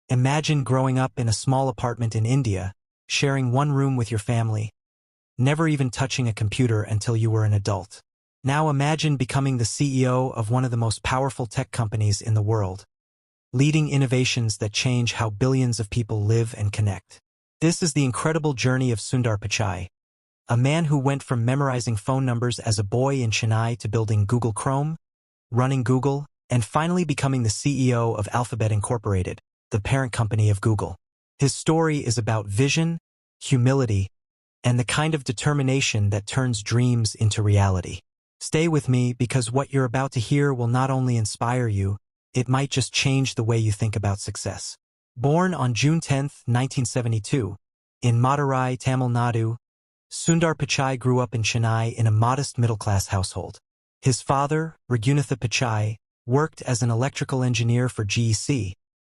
Imagine growing up in a small apartment in India, sharing one room with your family, never even touching a computer until you were an adult. Now imagine becoming the CEO of one of the most powerful tech companies in the world, leading innovations that change how billions of people live and connect. This is the incredible journey of Sundar Pichai, a man who went from memorizing phone numbers as a boy in Chennai to building Google Chrome, running Google, and finally becoming the CEO of Alphabet Incorporated, the parent company of Google. His story is about vision, humility, and the kind of determination that turns dreams into reality. Stay with me because what you're about to hear will not only inspire you, it might just change the way you think about success. Born on June 10, 1972, in Madurai, Tamil Nadu, Sundar Pichai grew up in Chennai in a modest middle-class household. His father, Raghunatha Pichai, worked as an electrical engineer for GEC,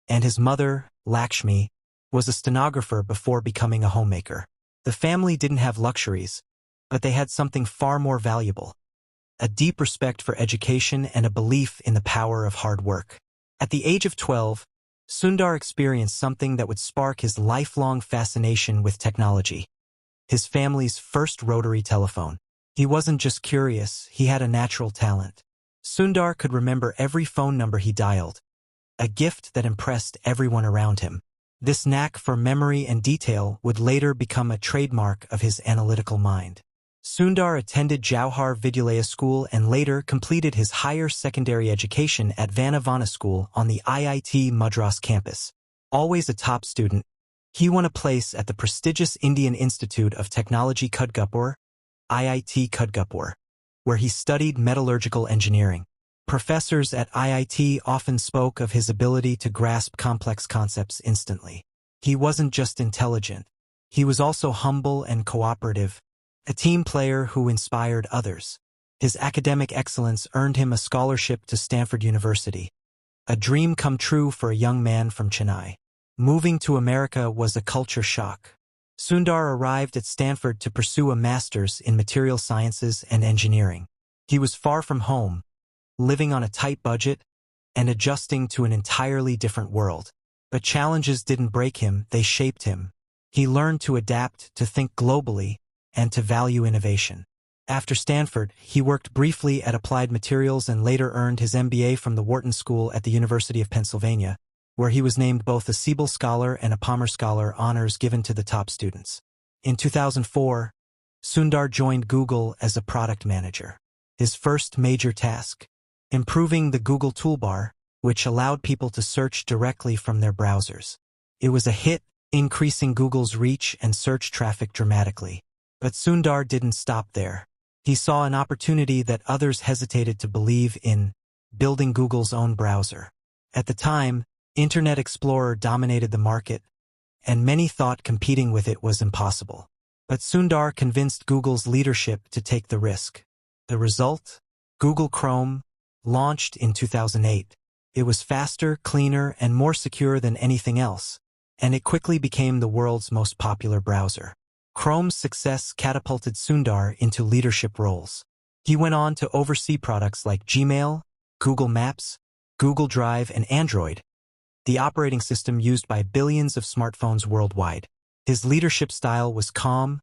and his mother, Lakshmi, was a stenographer before becoming a homemaker. The family didn't have luxuries, but they had something far more valuable: a deep respect for education and a belief in the power of hard work. At the age of 12, Sundar experienced something that would spark his lifelong fascination with technology: his family's first rotary telephone. He wasn't just curious, he had a natural talent. Sundar could remember every phone number he dialed, a gift that impressed everyone around him. This knack for memory and detail would later become a trademark of his analytical mind. Sundar attended Jauhar Vidyalaya School and later completed his higher secondary education at Vanavana School on the IIT Madras campus. Always a top student, he won a place at the prestigious Indian Institute of Technology Kudgapur, IIT Kudgapur, where he studied metallurgical engineering. Professors at IIT often spoke of his ability to grasp complex concepts instantly. He wasn't just intelligent, he was also humble and cooperative, a team player who inspired others. His academic excellence earned him a scholarship to Stanford University, a dream come true for a young man from Chennai. Moving to America was a culture shock. Sundar arrived at Stanford to pursue a master's in material sciences and engineering. He was far from home, living on a tight budget, and adjusting to an entirely different world. But challenges didn't break him, they shaped him. He learned to adapt, to think globally, and to value innovation. After Stanford, he worked briefly at Applied Materials and later earned his MBA from the Wharton School at the University of Pennsylvania, where he was named both a Siebel Scholar and a Palmer Scholar, honors given to the top students. In 2004, Sundar joined Google as a product manager. His first major task: improving the Google toolbar, which allowed people to search directly from their browsers. It was a hit, increasing Google's reach and search traffic dramatically. But Sundar didn't stop there. He saw an opportunity that others hesitated to believe in: building Google's own browser. At the time, Internet Explorer dominated the market, and many thought competing with it was impossible. But Sundar convinced Google's leadership to take the risk. The result? Google Chrome, launched in 2008. It was faster, cleaner, and more secure than anything else, and it quickly became the world's most popular browser. Chrome's success catapulted Sundar into leadership roles. He went on to oversee products like Gmail, Google Maps, Google Drive, and Android, the operating system used by billions of smartphones worldwide. His leadership style was calm,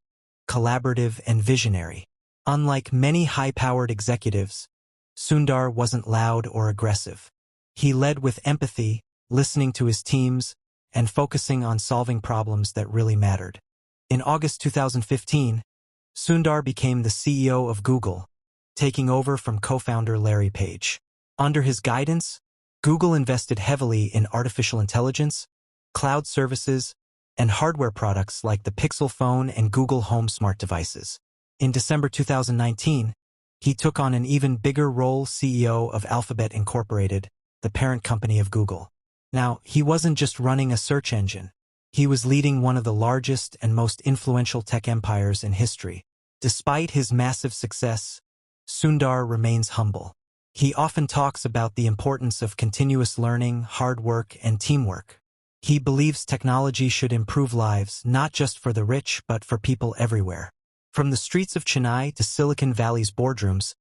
collaborative, and visionary. Unlike many high-powered executives, Sundar wasn't loud or aggressive. He led with empathy, listening to his teams, and focusing on solving problems that really mattered. In August 2015, Sundar became the CEO of Google, taking over from co-founder Larry Page. Under his guidance, Google invested heavily in artificial intelligence, cloud services, and hardware products like the Pixel phone and Google Home smart devices. In December 2019, he took on an even bigger role: CEO of Alphabet Incorporated, the parent company of Google. Now, he wasn't just running a search engine. He was leading one of the largest and most influential tech empires in history. Despite his massive success, Sundar remains humble. He often talks about the importance of continuous learning, hard work, and teamwork. He believes technology should improve lives, not just for the rich, but for people everywhere. From the streets of Chennai to Silicon Valley's boardrooms,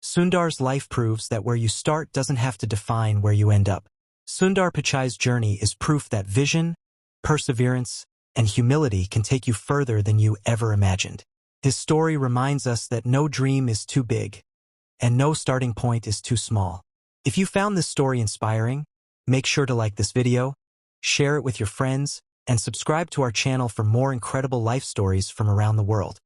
Sundar's life proves that where you start doesn't have to define where you end up. Sundar Pichai's journey is proof that vision, perseverance, and humility can take you further than you ever imagined. His story reminds us that no dream is too big, and no starting point is too small. If you found this story inspiring, make sure to like this video, share it with your friends, and subscribe to our channel for more incredible life stories from around the world.